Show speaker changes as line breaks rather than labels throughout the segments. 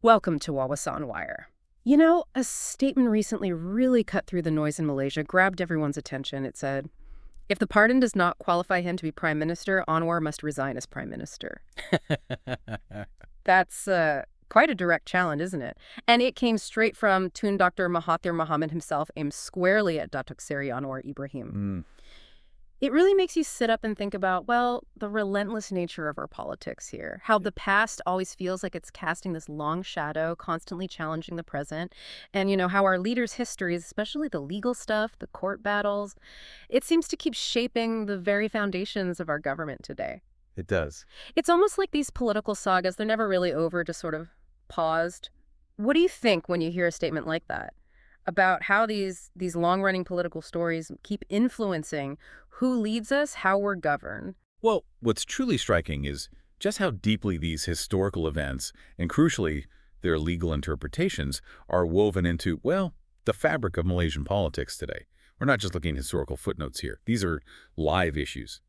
Welcome to Wawasan Wire. You know, a statement recently really cut through the noise in Malaysia, grabbed everyone's attention. It said, if the pardon does not qualify him to be prime minister, Anwar must resign as prime minister. That's quite a direct challenge, isn't it? And it came straight from Tun Dr Mahathir Mohamad himself, aimed squarely at Dato Seri Anwar Ibrahim. It really makes you sit up and think about, well, the relentless nature of our politics here. How the past always feels like it's casting this long shadow, constantly challenging the present. And, how our leaders' histories, especially the legal stuff, the court battles, it seems to keep shaping the very foundations of our government today.
It does.
It's almost like these political sagas, they're never really over, just sort of paused. What do you think when you hear a statement like that? About how these long-running political stories keep influencing who leads us, how we're governed.
Well, what's truly striking is just how deeply these historical events, and crucially, their legal interpretations, are woven into, well, the fabric of Malaysian politics today. We're not just looking at historical footnotes here. These are live issues,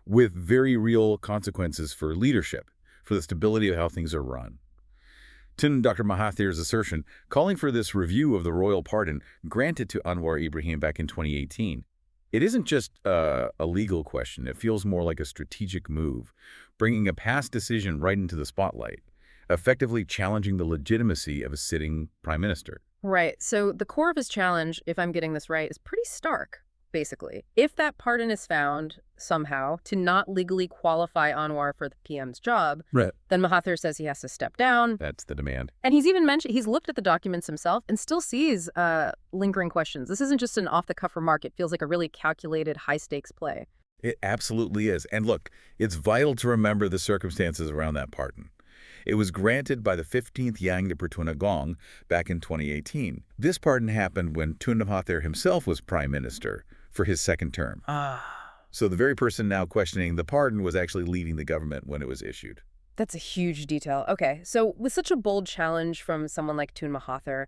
with very real consequences for leadership, for the stability of how things are run. Tun Dr Mahathir's assertion, calling for this review of the royal pardon granted to Anwar Ibrahim back in 2018, it isn't just a legal question. It feels more like a strategic move, bringing a past decision right into the spotlight, effectively challenging the legitimacy of a sitting prime minister.
Right. So the core of his challenge, if I'm getting this right, is pretty stark, basically. If that pardon is found somehow to not legally qualify Anwar for the PM's job,
Right.
then Mahathir says he has to step down.
That's the demand.
And he's even mentioned, he's looked at the documents himself and still sees lingering questions. This isn't just an off-the-cuff remark. It feels like a really calculated, high-stakes play.
It absolutely is. And look, it's vital to remember the circumstances around that pardon. It was granted by the 15th Yang di-Pertuan Agong back in 2018. This pardon happened when Tun Mahathir himself was prime minister for his second term. So the very person now questioning the pardon was actually leading the government when it was issued.
That's a huge detail. Okay, so with such a bold challenge from someone like Tun Mahathir,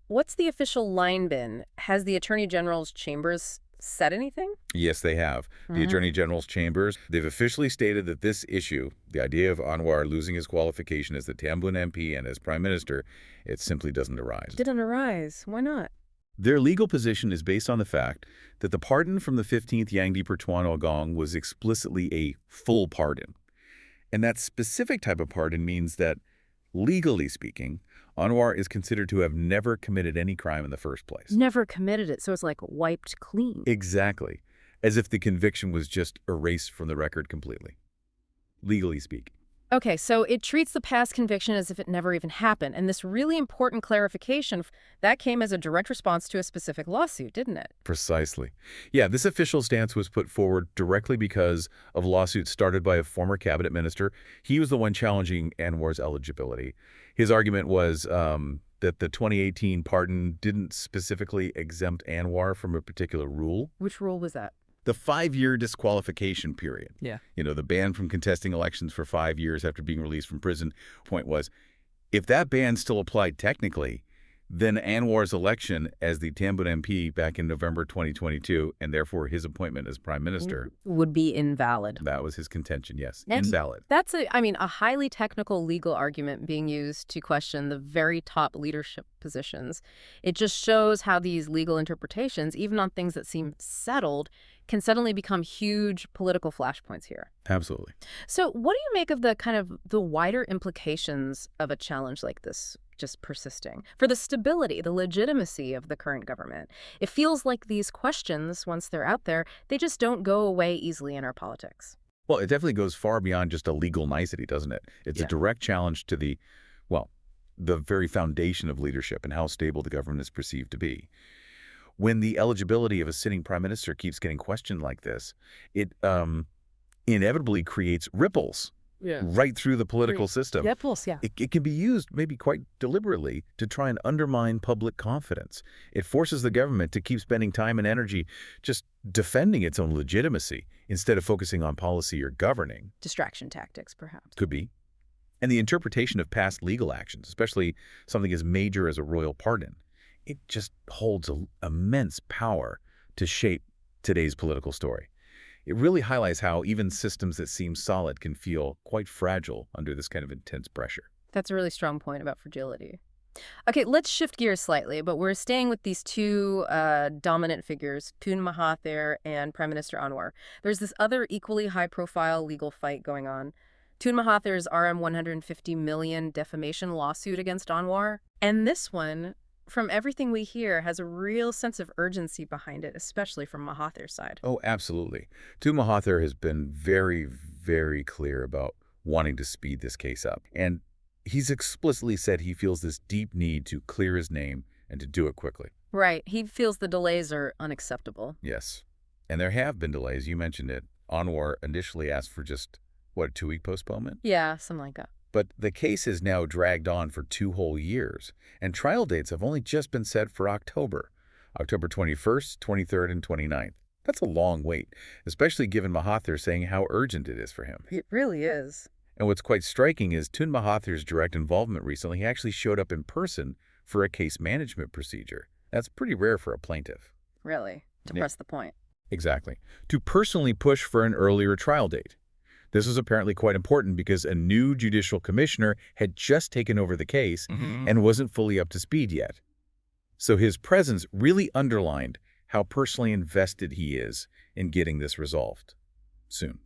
what's the official line been? Has the Attorney General's chambers said anything?
Yes, they have. The Attorney General's chambers, they've officially stated that this issue, the idea of Anwar losing his qualification as the Tambun MP and as prime minister, it simply doesn't arise.
Didn't arise. Why not?
Their legal position is based on the fact that the pardon from the 15th Yang di-Pertuan Agong was explicitly a full pardon. And that specific type of pardon means that, legally speaking, Anwar is considered to have never committed any crime in the first place.
Never committed it, so it's like wiped clean.
Exactly. As if the conviction was just erased from the record completely. Legally speaking.
Okay, so it treats the past conviction as if it never even happened. And this really important clarification, that came as a direct response to a specific lawsuit, didn't it?
Precisely. Yeah, this official stance was put forward directly because of lawsuits started by a former cabinet minister. He was the one challenging Anwar's eligibility. His argument was that the 2018 pardon didn't specifically exempt Anwar from a particular rule.
Which rule was that?
The 5-year disqualification period.
Yeah.
The ban from contesting elections for 5 years after being released from prison. Point was, if that ban still applied technically, then Anwar's election as the Tambun MP back in November 2022, and therefore his appointment as prime minister,
would be invalid.
that was his contention, yes,
And
invalid.
That's a highly technical legal argument being used to question the very top leadership positions. It just shows how these legal interpretations, even on things that seem settled, can suddenly become huge political flashpoints here.
Absolutely.
So what do you make of the wider implications of a challenge like this just persisting for the stability, the legitimacy of the current government? It feels like these questions, once they're out there, they just don't go away easily in our politics.
Well, it definitely goes far beyond just a legal nicety, doesn't it? It's a direct challenge to the very foundation of leadership and how stable the government is perceived to be. When the eligibility of a sitting prime minister keeps getting questioned like this, it inevitably creates ripples right through the political system.
Ripples, yeah.
It can be used maybe quite deliberately to try and undermine public confidence. It forces the government to keep spending time and energy just defending its own legitimacy instead of focusing on policy or governing.
Distraction tactics, perhaps.
Could be. And the interpretation of past legal actions, especially something as major as a royal pardon, it just holds immense power to shape today's political story. It really highlights how even systems that seem solid can feel quite fragile under this kind of intense pressure.
That's a really strong point about fragility. Okay, let's shift gears slightly, but we're staying with these two dominant figures, Tun Mahathir and Prime Minister Anwar. There's this other equally high-profile legal fight going on. Tun Mahathir's RM 150 million defamation lawsuit against Anwar. And this one, from everything we hear, has a real sense of urgency behind it, especially from Mahathir's side.
Oh, absolutely. Tun Mahathir has been very, very clear about wanting to speed this case up. And he's explicitly said he feels this deep need to clear his name and to do it quickly.
Right. He feels the delays are unacceptable.
Yes. And there have been delays. You mentioned it. Anwar initially asked for just, what, a 2-week postponement?
Yeah, something like that.
But the case has now dragged on for 2 whole years, and trial dates have only just been set for October 21st, 23rd, and 29th. That's a long wait, especially given Mahathir saying how urgent it is for him.
It really is.
And what's quite striking is Tun Mahathir's direct involvement recently. He actually showed up in person for a case management procedure. That's pretty rare for a plaintiff.
Really, to press the point.
Exactly. To personally push for an earlier trial date. This was apparently quite important because a new judicial commissioner had just taken over the case and wasn't fully up to speed yet. So his presence really underlined how personally invested he is in getting this resolved soon.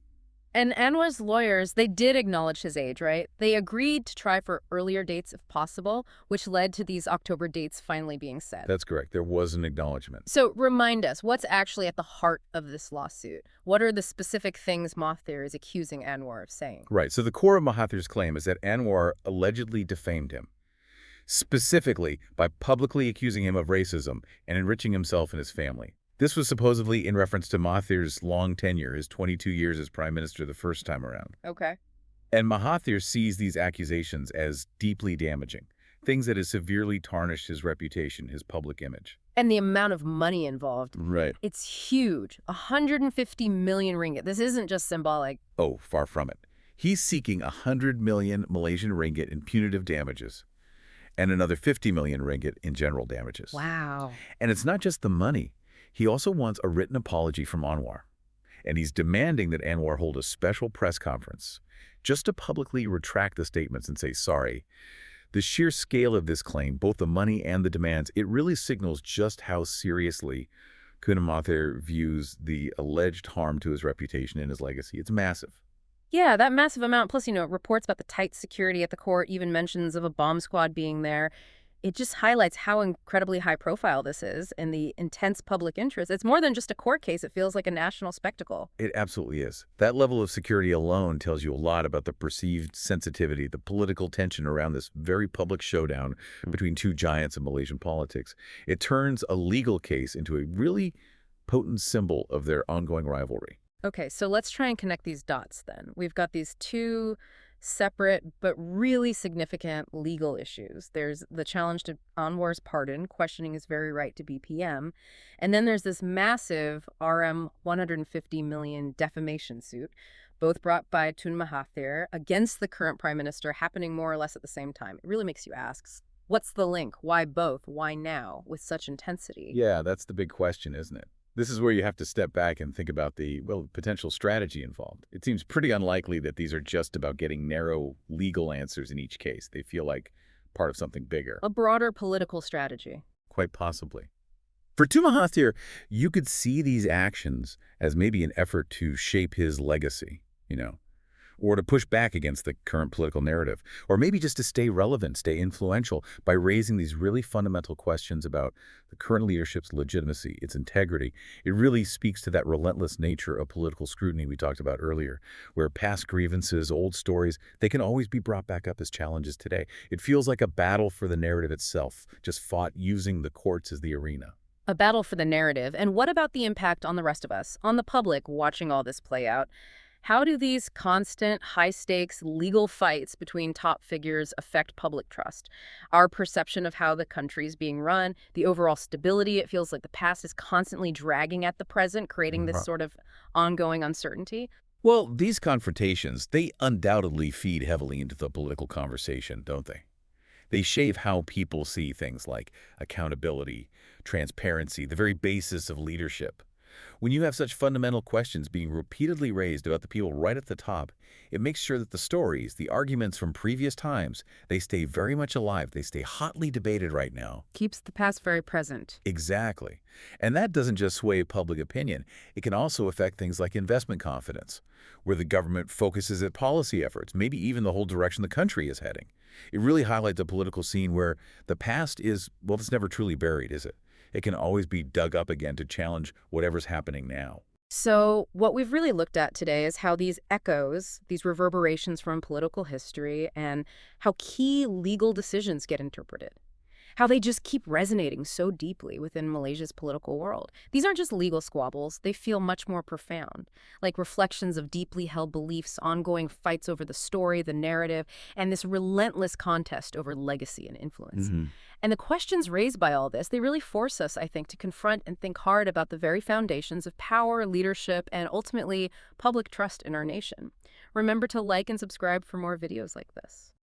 And Anwar's lawyers, they did acknowledge his age, right? They agreed to try for earlier dates if possible, which led to these October dates finally being set.
That's correct. There was an acknowledgement.
So remind us, what's actually at the heart of this lawsuit? What are the specific things Mahathir is accusing Anwar of saying?
Right. So the core of Mahathir's claim is that Anwar allegedly defamed him, specifically by publicly accusing him of racism and enriching himself and his family. This was supposedly in reference to Mahathir's long tenure, his 22 years as Prime Minister the first time around.
Okay.
And Mahathir sees these accusations as deeply damaging, things that have severely tarnished his reputation, his public image.
And the amount of money involved.
Right.
It's huge. 150 million ringgit. This isn't just symbolic.
Oh, far from it. He's seeking 100 million Malaysian ringgit in punitive damages and another 50 million ringgit in general damages.
Wow.
And it's not just the money. He also wants a written apology from Anwar, and he's demanding that Anwar hold a special press conference just to publicly retract the statements and say sorry. The sheer scale of this claim, both the money and the demands, it really signals just how seriously Tun Mahathir views the alleged harm to his reputation and his legacy. It's massive.
Yeah, that massive amount, plus, reports about the tight security at the court, even mentions of a bomb squad being there. It just highlights how incredibly high profile this is and the intense public interest. It's more than just a court case. It feels like a national spectacle.
It absolutely is. That level of security alone tells you a lot about the perceived sensitivity, the political tension around this very public showdown between two giants of Malaysian politics. It turns a legal case into a really potent symbol of their ongoing rivalry.
Okay, so let's try and connect these dots then. We've got these two separate but really significant legal issues. There's the challenge to Anwar's pardon, questioning his very right to be PM. And then there's this massive RM 150 million defamation suit, both brought by Tun Mahathir against the current prime minister, happening more or less at the same time. It really makes you ask, what's the link? Why both? Why now with such intensity?
Yeah, that's the big question, isn't it? This is where you have to step back and think about the, potential strategy involved. It seems pretty unlikely that these are just about getting narrow legal answers in each case. They feel like part of something bigger.
A broader political strategy.
Quite possibly. For Tun Mahathir, you could see these actions as maybe an effort to shape his legacy, or to push back against the current political narrative, or maybe just to stay relevant, stay influential by raising these really fundamental questions about the current leadership's legitimacy, its integrity. It really speaks to that relentless nature of political scrutiny we talked about earlier, where past grievances, old stories, they can always be brought back up as challenges today. It feels like a battle for the narrative itself, just fought using the courts as the arena.
A battle for the narrative. And what about the impact on the rest of us, on the public watching all this play out? How do these constant, high-stakes legal fights between top figures affect public trust? Our perception of how the country is being run, the overall stability, it feels like the past is constantly dragging at the present, creating this sort of ongoing uncertainty.
Well, these confrontations, they undoubtedly feed heavily into the political conversation, don't they? They shape how people see things like accountability, transparency, the very basis of leadership. When you have such fundamental questions being repeatedly raised about the people right at the top, it makes sure that the stories, the arguments from previous times, they stay very much alive. They stay hotly debated right now.
Keeps the past very present.
Exactly. And that doesn't just sway public opinion. It can also affect things like investment confidence, where the government focuses its policy efforts, maybe even the whole direction the country is heading. It really highlights a political scene where the past is, well, it's never truly buried, is it? It can always be dug up again to challenge whatever's happening now.
So what we've really looked at today is how these echoes, these reverberations from political history, and how key legal decisions get interpreted. How they just keep resonating so deeply within Malaysia's political world. These aren't just legal squabbles, they feel much more profound, like reflections of deeply held beliefs, ongoing fights over the story, the narrative, and this relentless contest over legacy and influence. And the questions raised by all this, they really force us, I think, to confront and think hard about the very foundations of power, leadership, and ultimately public trust in our nation. Remember to like and subscribe for more videos like this.